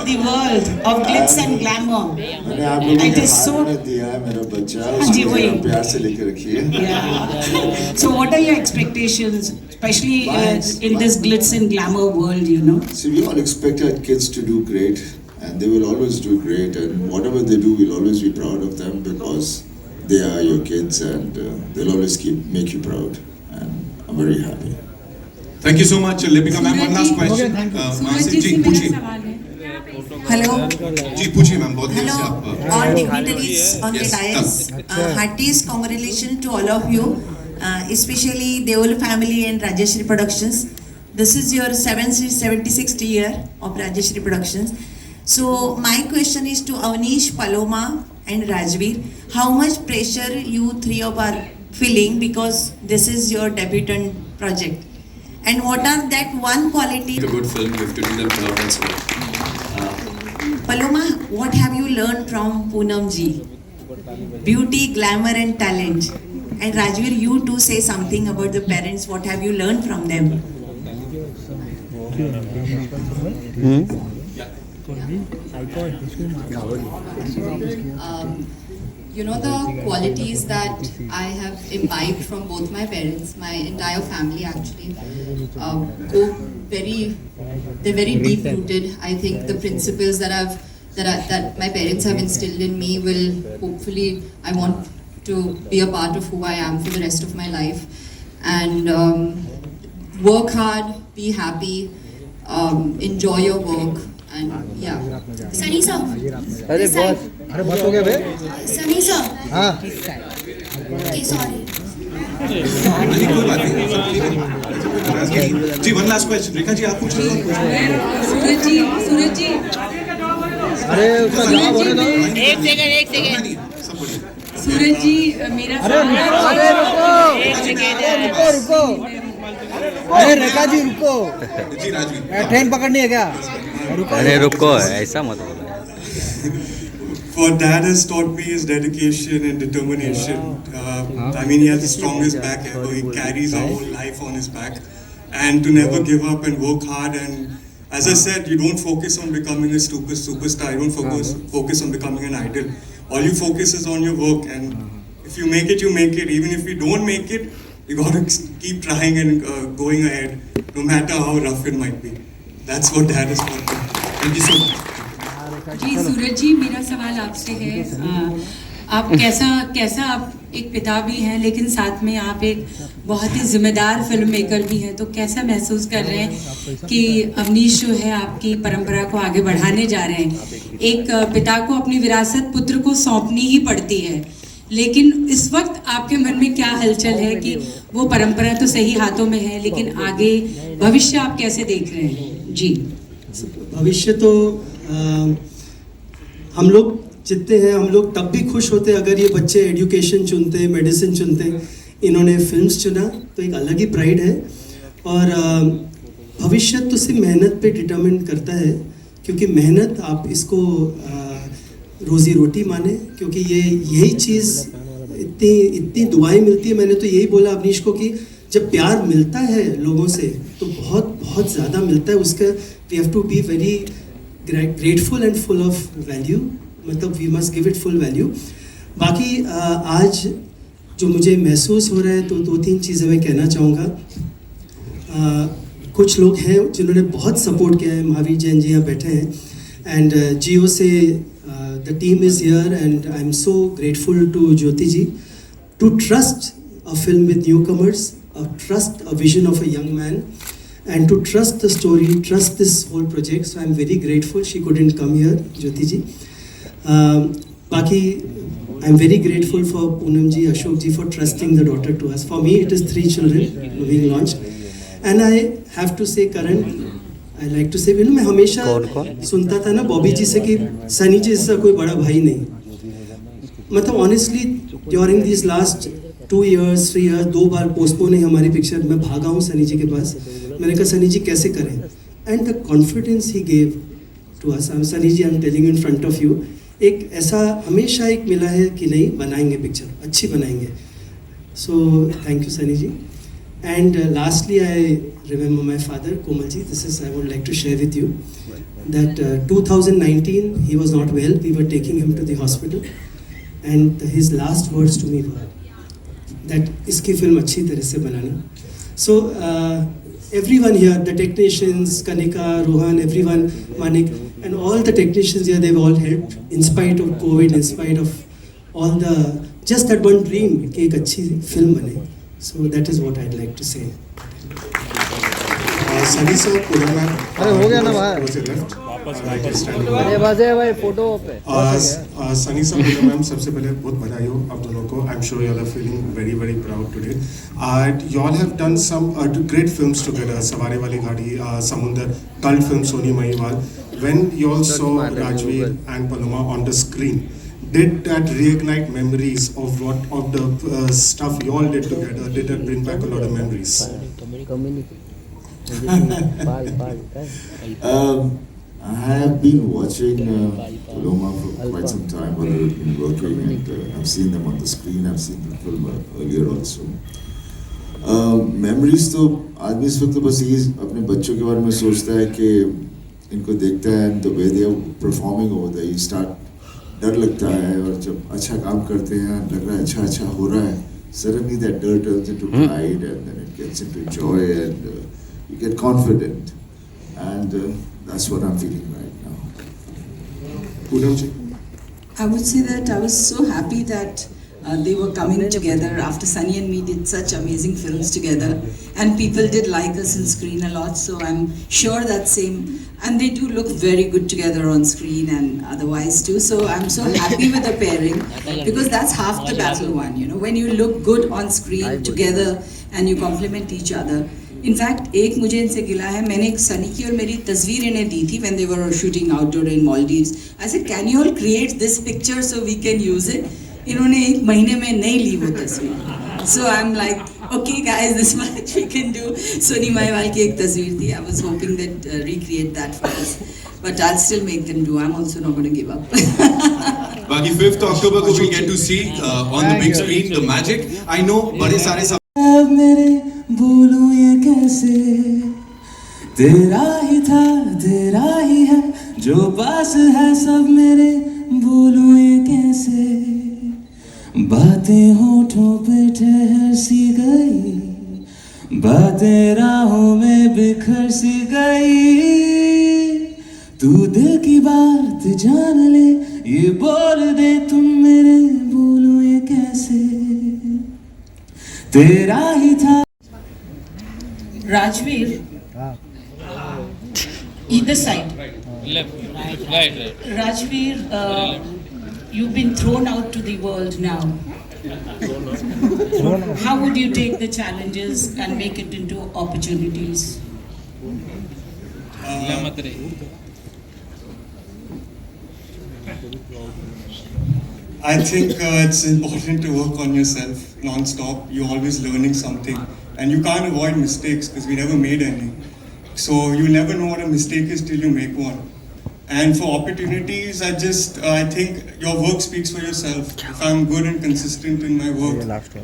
the world of glitz and glamour. मैंने आप लोगों It के is so. हाथ में दिया है मेरा बच्चा, जी, उसको वही। जरा प्यार से लेकर रखिए। Yeah. So what are your expectations, especially in this glitz and glamour world, you know? So we all expect our kids to do great, and they will always do great, and whatever they do, we'll always be proud of them because they are your kids, and they'll always make you proud, and I'm very happy. Thank you so much, Lipika ma'am. One last question. सूरज जी से मेरा सवाल है. Hello. जी पूछिए ma'am, बहुत देर से Hello, आप all dignitaries on the Yes, dais. Heartiest congratulations to all of you, especially Deol family and Rajeshri Productions. This is your 76th year of Rajeshri Productions. So my question is to Avnish, Paloma and Rajveer. How much pressure you three of are feeling because this is your debutant project? And what are that one quality? A good film, you have to do them proud as well. Paloma, what have you learned from Poonam ji? Beauty, glamour and talent. And Rajveer, you too say something about the parents. What have you learned from them? You know, the qualities that I have imbibed from both my parents, my entire family actually, go they're very deep rooted. I think the principles that my parents have instilled in me will hopefully, I want to be a part of who I am for the rest of my life. And work hard, be happy, enjoy your work, and yeah. Sunny sir, अरे boss, अरे बस हो गया बे? Sunny sir, हाँ। Okay sorry. नहीं कोई बात नहीं। जी one last question, Rekha ji आप पूछ रहे हो? सूरज जी अरे उसका जवाब होने दो। एक सेकंड. सब बढ़िया। सूरज जी मेरा अरे रुको। अरे रेखा जी रुको। जी राजवीर। ट्रेन पकड़नी है क्या? अरे रुको, ऐसा मत बोलो. What dad has taught me is dedication and determination. I mean, he has the strongest back ever. He carries our whole life on his back. And to never give up and work hard. And as I said, you don't focus on becoming a superstar. You don't focus on becoming an idol. All you focus is on your work. And if you make it, you make it. Even if you don't make it, you got to keep trying and going ahead, no matter how rough it might be. That's what dad has taught me. Thank you so much. जी सूरज जी मेरा सवाल आपसे है. आप कैसा आप एक पिता भी हैं लेकिन साथ में आप एक बहुत ही जिम्मेदार फिल्म मेकर भी हैं, तो कैसा महसूस कर रहे हैं कि अवनीश जो है आपकी परंपरा को आगे बढ़ाने जा रहे हैं? एक पिता को अपनी विरासत पुत्र को सौंपनी ही पड़ती है, लेकिन इस वक्त आपके मन में क्या हलचल है कि वो परंपरा तो सही हाथों में है, लेकिन आगे भविष्य आप कैसे देख रहे हैं? जी भविष्य तो हम लोग जितने हैं, हम लोग तब भी खुश होते अगर ये बच्चे एजुकेशन चुनते, मेडिसिन चुनते. इन्होंने फिल्म्स चुना तो एक अलग ही प्राइड है. और भविष्य तो सिर्फ मेहनत पे डिटरमिन करता है, क्योंकि मेहनत आप इसको रोज़ी रोटी माने, क्योंकि यही चीज़ इतनी दुआएं मिलती है. मैंने तो यही बोला अवनीश को कि जब प्यार मिलता है लोगों से तो बहुत ज़्यादा मिलता है. उसका we have to be very grateful and full of value. मतलब we must give it full value. बाकी आज जो मुझे महसूस हो रहा है तो 2-3 चीज़ें मैं कहना चाहूँगा. कुछ लोग हैं जिन्होंने बहुत सपोर्ट किया है. महावीर जैन जी यहाँ बैठे हैं, एंड जियो से the team is here, and I am so grateful to Jyoti ji to trust a film with newcomers, trust a vision of a young man, and to trust the story, trust this whole project. So I'm very grateful she couldn't come here, Jyoti ji. Baki, I'm very grateful for Poonam ji, Ashok ji for trusting the daughter to us. For me, it is 3 children being launched, and I have to say, Karan, I like to say, you know, मैं हमेशा सुनता था ना बॉबी जी से कि सनी जी जैसा कोई बड़ा भाई नहीं. मतलब honestly, during these last 2 years, 3 years, 2 bar postpone है हमारी पिक्चर. मैं भागा हूँ सनी जी के पास. मैंने कहा सनी जी कैसे करें, and the confidence he gave to us. Sunny ji I am telling in front of you, एक ऐसा हमेशा एक मिला है कि नहीं बनाएंगे पिक्चर, अच्छी बनाएंगे. So thank you Sunny ji. And lastly, I remember my father, Komalji. This is I would like to share with you that 2019 he was not well. We were taking him to the hospital, and his last words to me were that iski film अच्छी तरह से बनाना. So everyone here, the technicians, Kanika, Rohan, everyone, Manik, and all the technicians here, they've all helped in spite of COVID, in spite of all the just that one dream कि एक अच्छी film बने. So that is what I'd like to say. Sunny sir, Poonam ma'am. अरे हो गया ना भाई. Towards your left. अरे बस है भाई फोटो पे. Sunny sir, Poonam ma'am, सबसे पहले बहुत बधाई हो आप दोनों को. I'm sure you all are feeling very very proud today. You all have done some great films together. सवारी वाली गाड़ी, समुंदर, cult film Soni Mahiwal. When you all saw Rajveer and Paloma on the screen, did that reignite memories of the stuff you all did together? Did that bring back a lot of memories? I have been watching Paloma for quite some time while I've been working, and I've seen them on the screen. I've seen the film earlier also. Memories तो आदमी इस वक्त तो बस ये अपने बच्चों के बारे में सोचता है कि इनको देखता है and the way they are performing over there, you start डर लगता है, और जब अच्छा काम करते हैं लग रहा है अच्छा हो रहा है, suddenly that dirt turns into pride and then it gets into joy and you get confident, and that's what I'm feeling right now. Poonam ji. I would say that I was so happy that they were coming together after Sunny and me did such amazing films together, and people did like us in screen a lot, so I'm sure that same, and they do look very good together on screen and otherwise too, so I'm so happy with the pairing, because that's half the battle won, you know, when you look good on screen together and you complement each other. In fact एक मुझे इनसे गिला है, मैंने एक सनी की और मेरी तस्वीर इन्हें दी थी when they were shooting outdoor in Maldives. I said, can you all create this picture so we can use it? इन्होंने एक महीने में नहीं ली वो तस्वीर. So I'm like, okay guys, this much we can do. Soni Mahiwal की एक तस्वीर थी. I was hoping that recreate that for us, but I'll still make them do. I'm also not going to give up. बाकी 5th October को we get to see on the big screen the magic. I know बड़े सारे सब मेरे बोलूं ये कैसे, तेरा ही था तेरा ही है जो पास है सब मेरे, बोलूं ये कैसे, बातें होठों पे ठहर सी गई, बातें राहों में बिखर सी गई, तू दिल की बात जान ले, ये बोल दे तुम मेरे, बोलूं ये कैसे, तेरा ही था. Rajveer, either side. Right. Rajveer, you've been thrown out to the world now. How would you take the challenges and make it into opportunities? I think it's important to work on yourself non-stop. You're always learning something, and you can't avoid mistakes because we never made any. So you never know what a mistake is till you make one. And for opportunities, I think your work speaks for yourself. If I'm good and consistent in my work,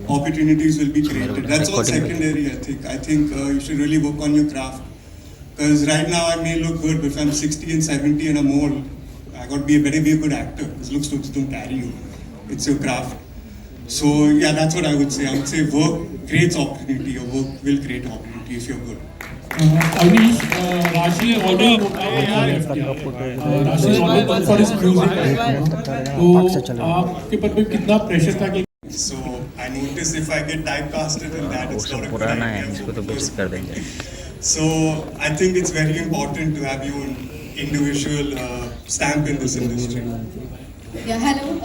opportunities will be created. That's all secondary, I think. I think you should really work on your craft. Because right now I may look good, but if I'm 60 and 70 and I'm old, I got to better be a good actor. Because looks don't carry you. It's your craft. So yeah, that's what I would say. I would say work creates opportunity. Your work will create opportunity if you're good. Rajveer already known for his music. तो आपके पर भी कितना pressure था कि So I notice if I get typecasted in that, it's not a good idea. So I think it's very important to have your individual stamp in this industry. Yeah, hello.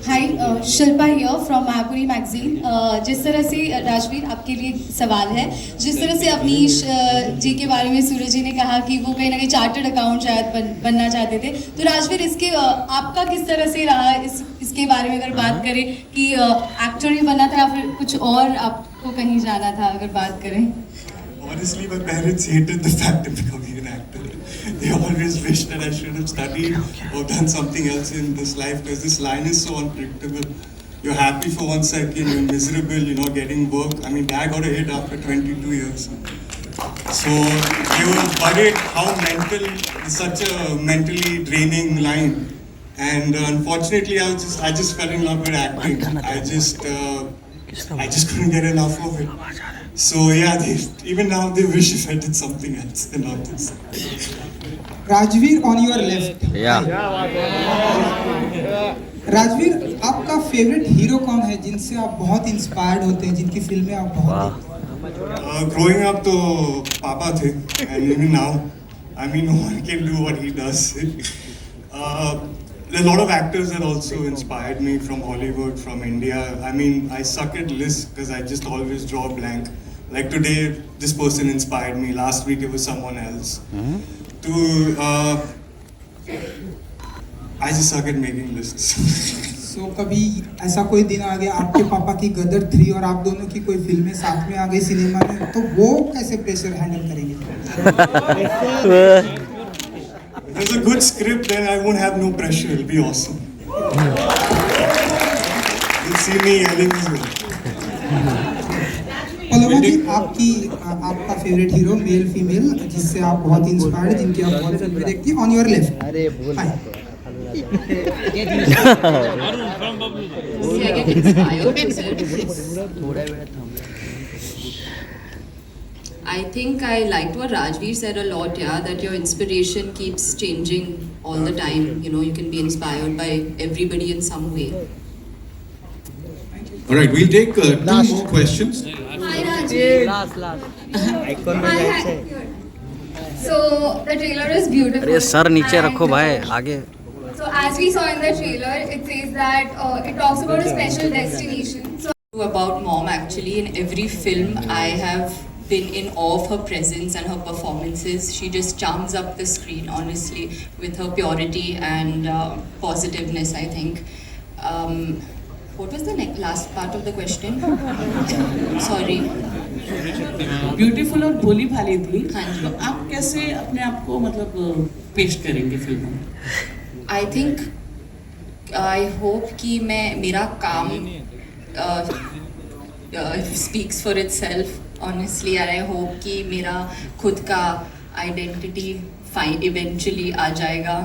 Hi, Shilpa here from Mahapuri magazine. जिस तरह से राजवीर आपके लिए सवाल है, जिस तरह से अवनीश जी के बारे में सूरज जी ने कहा कि वो कहीं ना कहीं चार्टर्ड अकाउंट शायद बनना चाहते थे, तो राजवीर इसके आपका किस तरह से रहा इसके बारे में अगर बात करें कि एक्टर ही बनना था या फिर कुछ और आपको कहीं जाना था, अगर बात करें? Honestly, my parents hated the fact of becoming an actor. They always wished that I should have studied or done something else in this life because this line is so unpredictable. you're happy for 1 second, you're miserable, you're not getting work. I mean, Dad got a hit after 22 years. So they were worried how mental, such a mentally draining line. And unfortunately, I just fell in love with acting. I just couldn't get enough of it. So yeah, even now they wish if I did something else and not this. Rajveer on your left. Yeah. Rajveer, आपका favourite hero कौन है जिनसे आप बहुत inspired होते हैं, जिनकी फिल्में आप बहुत Growing up, तो पापा थे, and even now, I mean, no one can do what he does. There are a lot of actors that also inspired me from Hollywood, from India. I mean, I suck at lists because I just always draw a blank. Like today, this person inspired me. Last week, it was someone else. I just suck at making lists. So कभी ऐसा कोई दिन आ गया आपके पापा की गदर 3 और आप दोनों की कोई फिल्में साथ में आ गई सिनेमा में, तो वो कैसे प्रेशर हैंडल करेंगे? If there's a good script, then I won't have no pressure. It'll be awesome. You'll see me yelling as well. Paloma ji, आपका फेवरेट हीरो मेल फीमेल जिससे आप बहुत इंस्पायर्ड, जिनकी आप बहुत फिल्में देखती हैं, ऑन योर लेफ्ट. अरे बोल I think I liked what Rajveer said a lot, yeah, that your inspiration keeps changing all the time. You know, you can be inspired by everybody in some way. All right, we'll take 2 more questions. Hi Rajveer. Last. So the trailer is beautiful. अरे sir नीचे and, रखो भाई, आगे. So as we saw in the trailer, it says that it talks about a special destination. So About mom, actually, in every film, I have been in awe of her presence and her performances. She just charms up the screen, honestly, with her purity and positiveness, I think. What was the last part of the question? Sorry. Beautiful और भोली भाली थी. हाँ जी. तो आप कैसे अपने आप को मतलब पेश करेंगे फिल्मों में? I think, I hope कि मेरा काम speaks for itself, honestly, and I hope कि मेरा खुद का identity eventually आ जाएगा.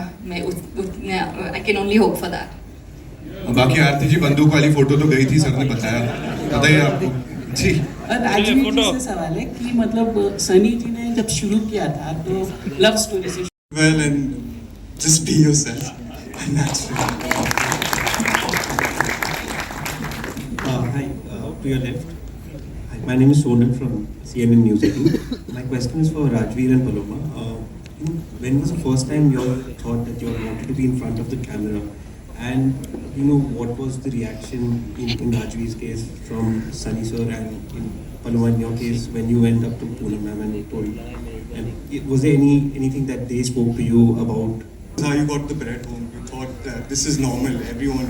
I can only hope for that. बाकी आरती जी बंदूक वाली फोटो तो गई थी, सर ने बताया. बताइए आपको जी. राजवीर जी से सवाल है कि मतलब सनी जी ने जब शुरू किया था तो लव स्टोरी से. Well, and just be yourself, and that's it. Hi, to your left. Hi, my name is Sonal from CNN News 18. My question is for Rajveer and Paloma. When was the first time you all thought that you all wanted to be in front of the camera? And what was the reaction in Rajveer's case from Sunny sir, and in Paloma in your case when you went up to Poonam ma'am and told? And was there anything that they spoke to you about? How you got the bread home? You thought that this is normal, everyone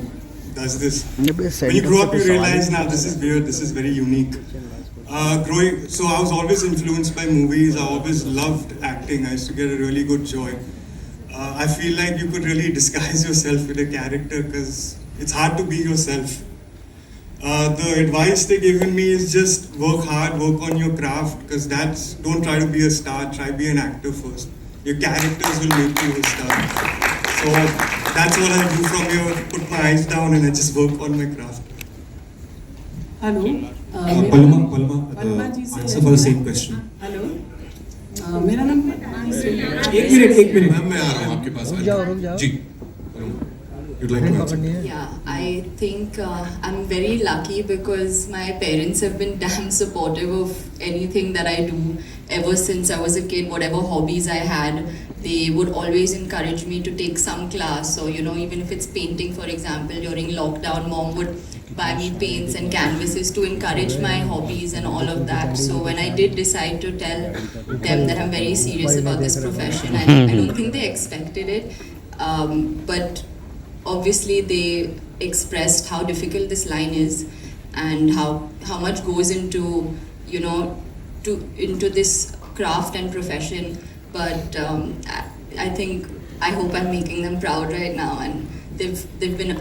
does this. When you grow up, you realize now this is weird, this is very unique. So I was always influenced by movies. I always loved acting. I used to get a really good joy. I feel like you could really disguise yourself with a character because it's hard to be yourself. The advice they given me is just work hard, work on your craft, because don't try to be a star, try be an actor first. Your characters will make you a star. So that's what I do from here, put my eyes down and I just work on my craft. Hello. Paloma, answer for the same question. Hello. मेरा नाम एक minute ma'am मैं आ रहा हूँ आपके पास. रुक जाओ. जी. You'd like to answer? Yeah, I think I'm very lucky because my parents have been damn supportive of anything that I do ever since I was a kid. Whatever hobbies I had, they would always encourage me to take some class. So, even if it's painting, for example, during lockdown, mom would buy me paints and canvases to encourage my hobbies and all of that. So when I did decide to tell them that I'm very serious about this profession, I don't think they expected it. But obviously they expressed how difficult this line is and how much goes into into this craft and profession. But I hope I'm making them proud right now, and they've been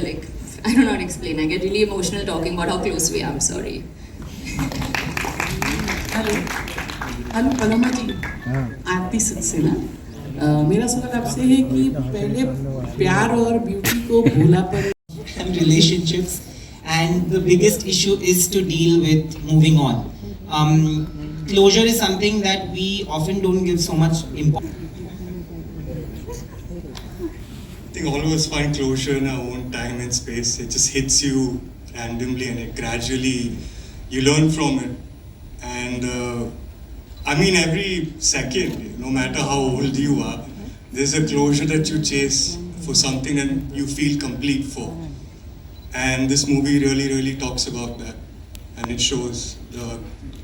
like I don't know how to explain. I get really emotional talking about how close we are. I'm sorry. Hello Paloma ji, Aarti Saxena. मेरा सवाल आपसे है कि पहले प्यार और beauty को भूला पर relationships, and the biggest issue is to deal with moving on. Closure is something that we often don't give so much importance. I think all of us find closure in our own time and space. It just hits you randomly, and it gradually, you learn from it. And I mean, every second, no matter how old you are, there's a closure that you chase for something and you feel complete for. And this movie really talks about that. And it shows the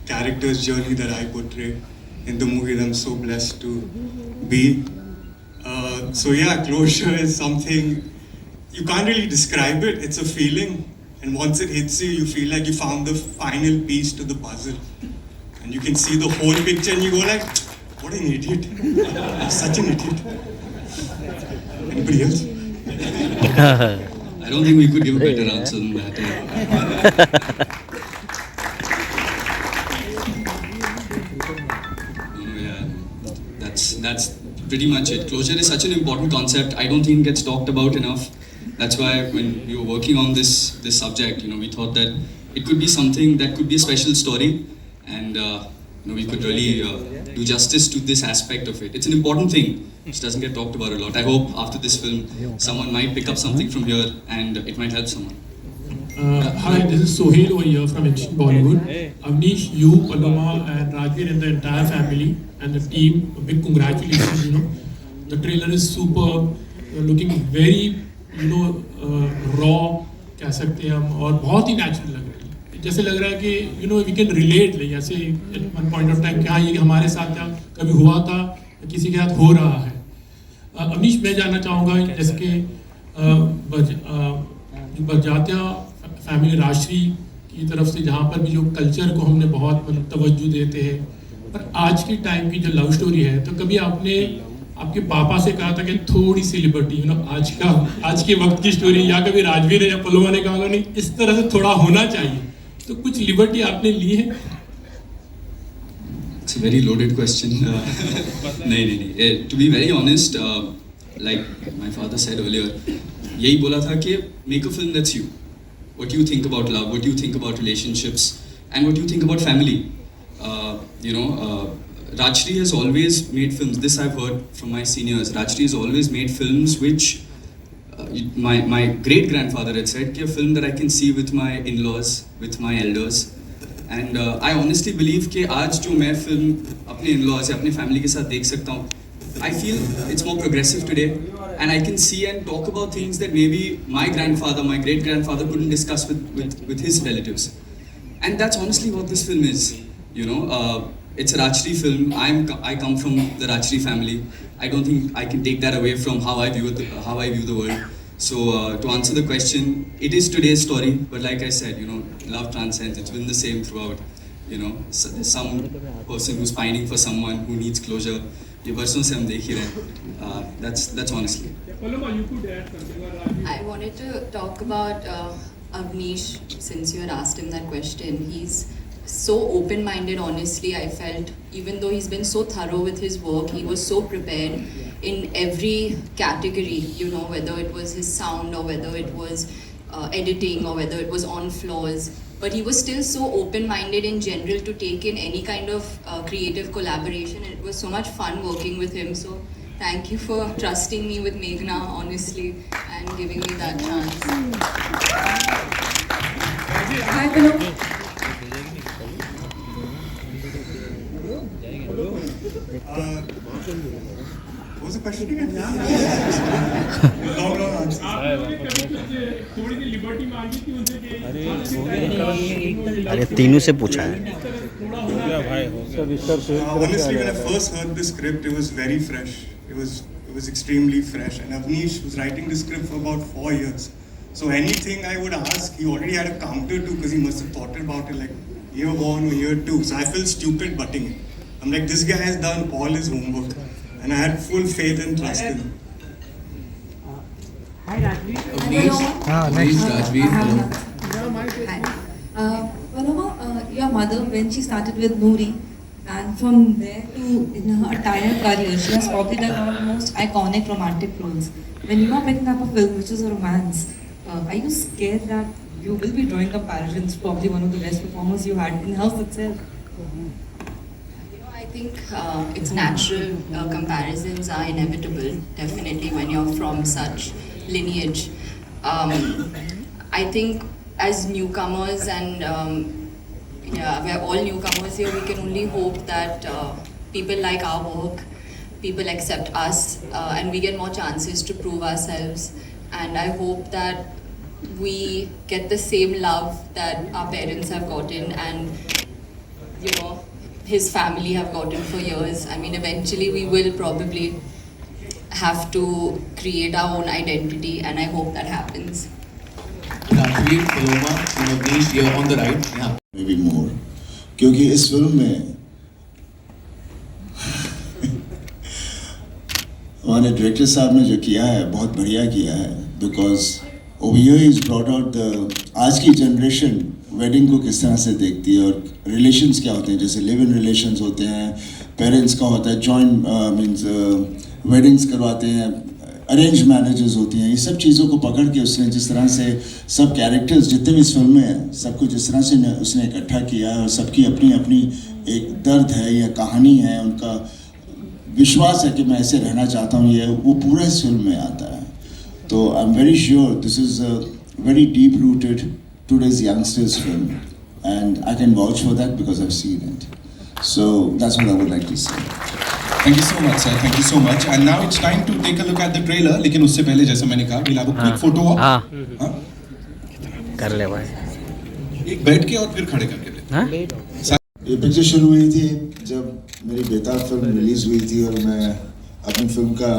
character's journey that I portray in the movie that I'm so blessed to be. So yeah, closure is something, you can't really describe it. It's a feeling. And once it hits you, you feel like you found the final piece to the puzzle. And you can see the whole picture and you go like, what an idiot. I'm such an idiot. Anybody else? I don't think we could give a better answer than that. That's pretty much it. Closure is such an important concept. I don't think it gets talked about enough. That's why when we were working on this subject, we thought that it could be something that could be a special story, and we could really do justice to this aspect of it. It's an important thing which doesn't get talked about a lot. I hope after this film, someone might pick up something from here and it might help someone. Hi, this is Sohail over here from Ancient Bollywood. Avnish, you, Paloma, and Rajveer and the entire family and the team, a big congratulations. The trailer is superb. You're looking very, raw, कह सकते हैं हम, और बहुत ही natural लग रहा है. जैसे लग रहा है कि we can relate, like जैसे at one point of time कि हाँ ये हमारे साथ कभी हुआ था, किसी के साथ हो रहा है. अवनीश, मैं जानना चाहूँगा जैसे कि बजात्या फैमिली राजश्री की तरफ से जहाँ पर भी जो कल्चर को हमने बहुत तवज्जो देते हैं, पर आज के टाइम की जो लव स्टोरी है, तो कभी आपने आपके पापा से कहा था कि थोड़ी सी लिबर्टी, आज के वक्त की स्टोरी, या कभी राजवीर या पलोमा ने कहा नहीं इस तरह से थोड़ा होना चाहिए, तो कुछ लिबर्टी आपने ली है? It's a very loaded question. To be very honest, like my father said earlier, यही बोला था कि make a film that's you. What do you think about love? What do you think about relationships? And what do you think about family? Rajshri has always made films. This I've heard from my seniors. Rajshri has always made films which my great grandfather had said, कि a film that I can see with my in-laws, with my elders. And I honestly believe कि आज जो मैं film अपने in-laws या अपने family के साथ देख सकता हूँ, I feel it's more progressive today, and I can see and talk about things that maybe my grandfather, my great grandfather couldn't discuss with his relatives. And that's honestly what this film is. It's a Rajshri film. I come from the Rajshri family. I don't think I can take that away from how I view the world. So to answer the question, it is today's story. But like I said, love transcends. It's been the same throughout. There's some person who's pining for someone who needs closure. ये बरसों से हम देख ही रहे हैं. That's honestly. I wanted to talk about Avnish, since you had asked him that question. He's so open-minded, honestly. I felt, even though he's been so thorough with his work, he was so prepared in every category, whether it was his sound or whether it was editing or whether it was on floors. But he was still so open-minded in general to take in any kind of creative collaboration, and it was so much fun working with him. So thank you for trusting me with Meghna, honestly, and giving me that chance. Hi, hello. What was the question again? Long answer. अरे तीनों से पूछा है. Honestly, when I first heard the script, it was very fresh. It was extremely fresh. And Avnish was writing the script for about 4 years. So anything I would ask, he already had a counter to, because he must have thought about it like year 1 or year 2. So I felt stupid butting it. I'm like, this guy has done all his homework. And I had full faith and trust in him. Hi, Rajveer, Paloma, your mother, when she started with Noori, and from there to in her entire career, she has probably done one of the most iconic romantic roles. When you are picking up a film which is a romance, are you scared that you will be drawing comparisons to probably one of the best performers you had in house itself? I think it's natural. Comparisons are inevitable, definitely, when you're from such lineage. I think as newcomers and we're all newcomers here, we can only hope that people like our work, people accept us, and we get more chances to prove ourselves. And I hope that we get the same love that our parents have gotten and, you know, his family have gotten for years. I mean, eventually we will probably have to create our own identity, and I hope that happens. Rajveer, Paloma, and Avnish here on the right. Yeah. Maybe more. क्योंकि इस film में हमारे director साहब ने जो किया है बहुत बढ़िया किया है, because over here is brought out the आज की जनरेशन वेडिंग को किस तरह से देखती है और रिलेशंस क्या होते हैं, जैसे लिव इन रिलेशंस होते हैं, पेरेंट्स का होता है, जॉइंट मीन्स वेडिंग्स करवाते हैं, अरेंज मैरिजेस होती हैं, ये सब चीज़ों को पकड़ के उसने जिस तरह से सब कैरेक्टर्स जितने भी इस फिल्म में हैं सबको जिस तरह से उसने इकट्ठा किया है और सबकी अपनी अपनी एक दर्द है या कहानी है, उनका विश्वास है कि मैं ऐसे रहना चाहता हूँ, ये वो पूरा इस फिल्म में आता है. तो I am very sure this is a very deep rooted today's youngsters film, and I can vouch for that because I've seen it. So that's what I would like to say. Thank you so much, sir. Thank you so much. And now it's time to take a look at the trailer. लेकिन उससे पहले जैसा मैंने कहा, we'll have a quick photo op. हाँ. कर ले भाई. एक बैठ के और फिर खड़े करके ले. हाँ? ये पिक्चर शुरू हुई थी जब मेरी बेताब फिल्म रिलीज हुई थी और मैं अपनी फिल्म का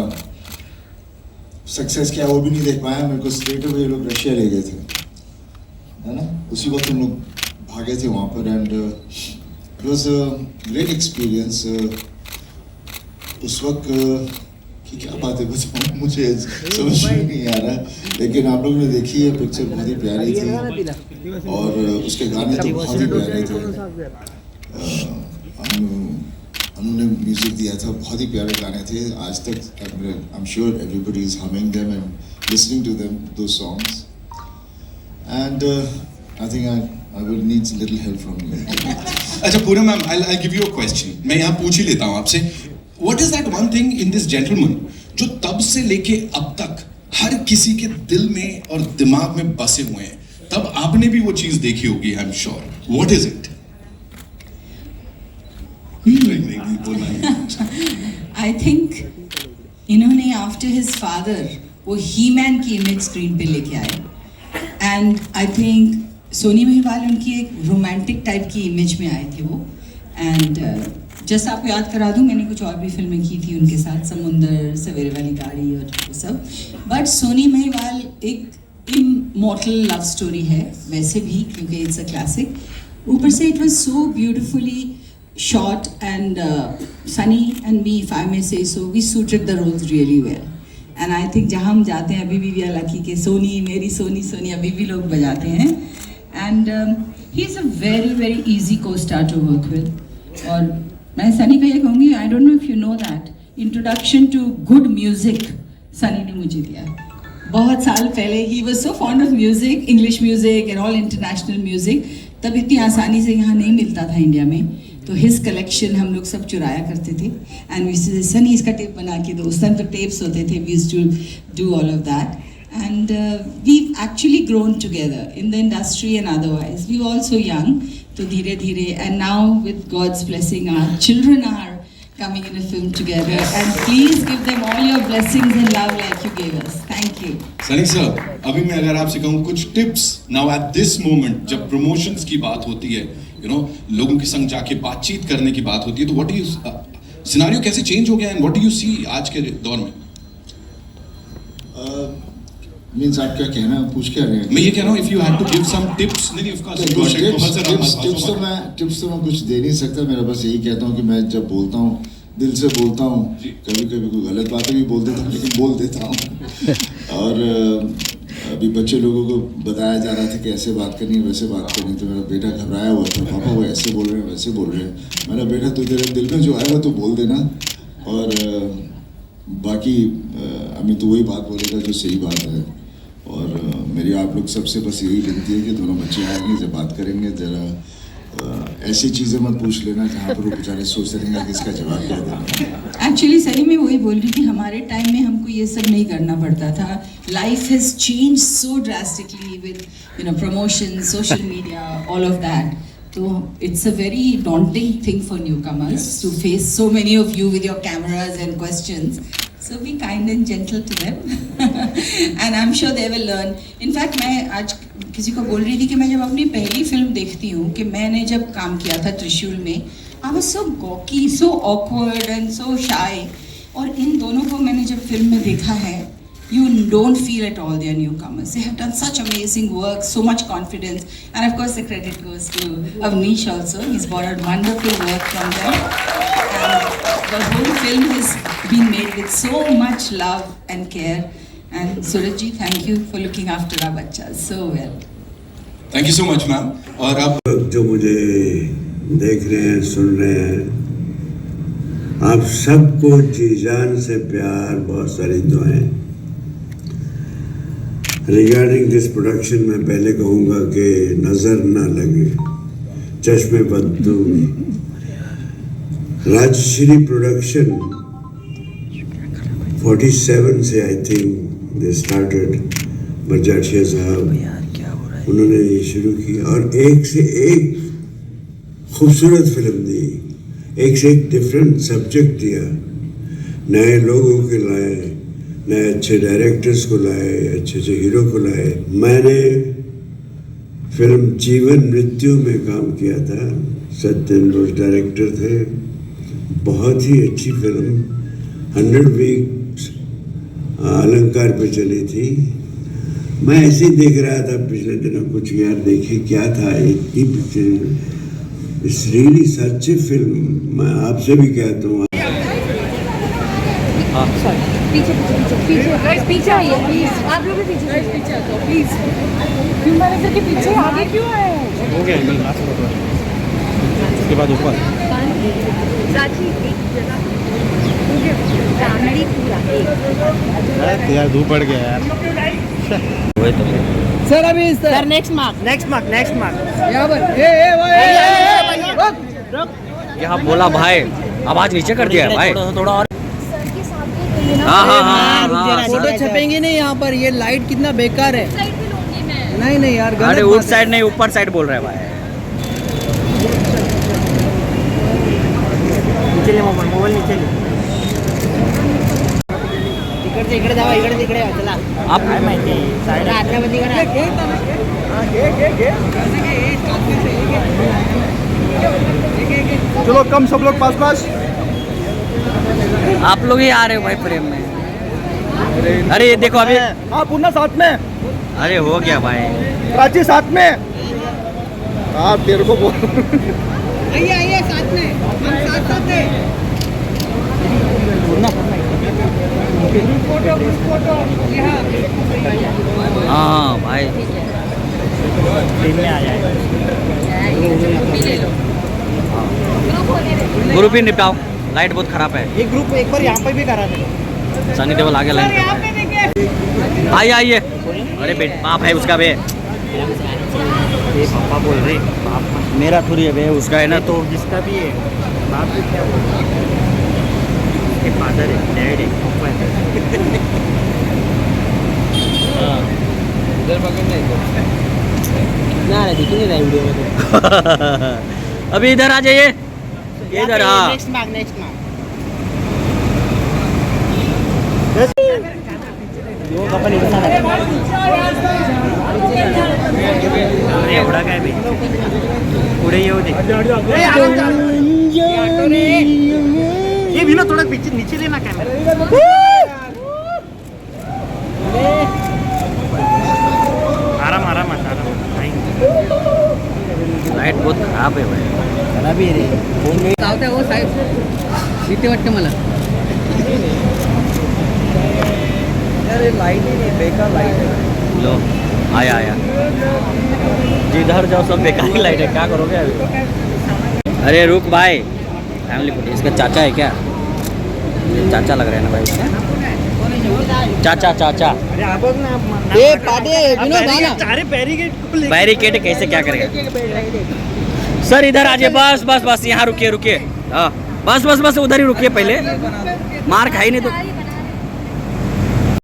सक्सेस क्या वो भी नहीं देख पाया. मेरे को स्ट्रेट अवे लोग रशिया ले गए थे, है ना, उसी वक्त हम लोग भागे थे वहाँ पर. And it was a great experience. उस वक्त की क्या बात है बताऊँ, मुझे समझ में नहीं आ रहा, लेकिन आप लोगों ने देखी है पिक्चर, बहुत ही प्यारी थी और उसके गाने तो बहुत ही प्यारे थे. उन्होंने म्यूजिक दिया था, बहुत ही प्यारे गाने थे. आज तक I am sure everybody is humming them and listening to them those songs. And I think I will need a little help from you. अच्छा Poonam ma'am, I'll give you a question. मैं यहाँ पूछ ही लेता हूँ आपसे. What is that one thing in this gentleman जो तब से लेके अब तक हर किसी के दिल में और दिमाग में बसे हुए हैं? तब आपने भी वो चीज देखी होगी, I'm sure. What is it? I think इन्होंने after his father वो ही-मैन की इमेज स्क्रीन पे लेके आए. And I think Sohni Mahiwal उनकी एक रोमांटिक टाइप की इमेज में आए थे वो. एंड जैसा आपको याद करा दूँ, मैंने कुछ और भी फिल्में की थी उनके साथ, समुंदर, सवेरे वाली गाड़ी और वो सब. बट सोनी महिवाल एक इमॉर्टल लव स्टोरी है वैसे भी, क्योंकि इट्स अ क्लासिक. ऊपर से it was so beautifully shot and Sunny and me, if I may say so, we suited the roles really well. And I think जहाँ हम जाते हैं अभी भी वी आर लकी के सोनी, मेरी सोनी, सोनी अभी भी लोग बजाते हैं. And he is a very very easy co star to work with. और मैं सनी का ये कहूँगी, I don't know if you know that, introduction to good music Sunny ने मुझे दिया बहुत साल पहले. He was so fond of music, English music and all international music. तब इतनी आसानी से यहाँ नहीं मिलता था इंडिया में, तो हिज कलेक्शन हम लोग सब चुराया करते थे. एंड वी से सनी इसका टेप बना के दो, उस टाइम तो टेप्स होते थे. We used to do all of that. And we actually grown together in the industry and otherwise. We also young, तो धीरे धीरे, and now with God's blessing our children are coming in a film together, and please give them all your blessings and love like you gave us. Thank you. Sunny sir, अभी मैं अगर आपसे कहूँ कुछ tips now at this moment, जब promotions की बात होती है, यू नो, लोगों के संग जाके बातचीत करने की बात होती है, तो व्हाट डू यू, सिनेरियो कैसे चेंज हो गया and what do you see आज के दौर में? मींस आप क्या कहना पूछ क्या रहे हैं? मैं ये कह रहा हूँ, if you had to give some tips. नहीं ऑफ कोर्स टिप्स तो मैं कुछ दे नहीं सकता. मेरा बस यही कहता हूँ कि मैं जब बोलता हूँ दिल से बोलता हूँ, कभी कभी कोई गलत बातें भी बोल देता हूँ, लेकिन बोल देता हूँ। और अभी बच्चे लोगों को बताया जा रहा था कि ऐसे बात करनी है, वैसे बात करनी, तो मेरा बेटा घबराया हुआ था, पापा वो ऐसे बोल रहे हैं, वैसे बोल रहे हैं। मेरा बेटा तू तेरे दिल में जो आएगा तो बोल देना, और बाकी अभी तो वही बात बोलेगा जो सही बात है। और मेरी आप लोग सबसे बस यही विनती है कि दोनों बच्चे आएंगे, जब बात करेंगे ज़रा ऐसी चीज़ें मत पूछ लेना जहाँ पर वो बेचारे सोचते रहेंगे कि इसका जवाब क्या देना। एक्चुअली सही में वही बोल रही थी, हमारे टाइम में हमको ये सब नहीं करना पड़ता था। Life has change so drastically with promotion, social media, all of that. So it's a very daunting thing for newcomers to face so many of you with your cameras and questions. So be kind and gentle to them, and I'm sure they will learn. In fact, मैं आज किसी को बोल रही थी कि मैं जब अपनी पहली फिल्म देखती हूँ कि मैंने जब काम किया था त्रिशूल में, I was so gawky, so awkward and so shy. और इन दोनों को मैंने जब फिल्म में देखा है, you don't feel at all they are newcomers. They have done such amazing work, so much confidence, and of course the credit goes to Avnish also. He's borrowed wonderful work from them, and the whole film has been made with so much love and care. And Suraj ji, thank you for looking after our bachas so well. Thank you so much, ma'am. और आप जो मुझे देख रहे हैं, सुन रहे हैं, आप सबको जी जान से प्यार, बहुत सारी दुआएं। रिगार्डिंग दिस प्रोडक्शन मैं पहले कहूँगा कि नज़र ना लगे, चश्मे बद्दू। राजश्री प्रोडक्शन 47 से आई थिंक दे स्टार्टेड, बरजाठिया साहब उन्होंने ये शुरू की और एक से एक खूबसूरत फिल्म दी, एक से एक डिफरेंट सब्जेक्ट दिया, नए लोगों के लाए, नए अच्छे डायरेक्टर्स को लाए, अच्छे अच्छे हीरो को लाए। मैंने फिल्म जीवन मृत्यु में काम किया था, सत्येंद्र बोस डायरेक्टर थे, बहुत ही अच्छी फिल्म 100 वीक्स अलंकार पे चली थी। मैं ऐसे ही देख रहा था पिछले दिनों, कुछ यार देखे क्या था इतनी picture, it's really such A film. मैं आपसे भी कहता हूँ, पीछे पीछे पीछे पीछे पीछे आइए प्लीज, आप लोग भी पीछे पीछे आ जाओ प्लीज। क्यों मैंने सर के पीछे आगे क्यों आए? हो गया नहीं, लास्ट फोटो है, उसके बाद ऊपर साची एक जगह हो गया, फैमिली पूरा एक। यार धूप बढ़ गया यार। वही तो सर अभी सर नेक्स्ट मार्क यहाँ पर यहाँ बोला भाई, आवाज नीचे कर दिया है भाई थोड़ा और। हाँ फोटो छपेंगे नहीं यहाँ पर, ये लाइट कितना बेकार है। नहीं यार, अरे उस साइड नहीं, ऊपर साइड बोल रहा है भाई। नीचे ले मोबाइल नीचे ले, इकडे जावा, इकडे चला। आप काय माहिती साइड आतल्या मध्ये करा। चलो कम सब लोग पास। आप लोग ही आ रहे हो भाई फ्रेम में। अरे ये देखो अभी, हाँ पूर्णा साथ में। अरे हो गया भाई, प्राची साथ में। आप तेरे को बोल, आइए साथ में, हम साथ हैं। फोटो हाँ भाई दिन में आ जाए। ग्रुप ही निपटाओ, लाइट बहुत खराब है। एक ग्रुप एक बार यहाँ पे भी करा था। सनी देओल आगे लाइन आइए। अरे बेट बाप है उसका बे, ये पापा बोल रहे, बाप मेरा थोड़ी है बे, उसका है ना, तो जिसका भी है बाप भी क्या बोल रहा है, फादर है, डैड है, पापा है। इधर पकड़ना ना दिख नहीं रहा वीडियो में तो। अभी इधर आ जाइए, इधर। हाँ नेक्स्ट मार्क अपन एवढा काय बे, पुढे येऊ दे। ये भी ना थोड़ा पीछे नीचे लेना कैमरा। आराम लाइट बहुत खराब है भाई, खराब ही है रे। वो साइड भेटते वाटते मला. अरे लाइट ही नहीं, बेकार लाइट है. लो आया आया, जिधर जाओ सब बेकार ही लाइट है, क्या करोगे अभी. अरे रुक भाई, फैमिली फोटो. इसका चाचा है क्या? ये चाचा लग रहा है ना भाई इसका. चाचा चाचा. ए पाटे विनोद बाला. अरे बैरिकेड कैसे क्या करेगा सर. इधर आ जाइए. बस बस बस यहाँ रुकिए रुकिए. हाँ बस बस बस उधर ही रुकिए पहले. मार खाई नहीं तो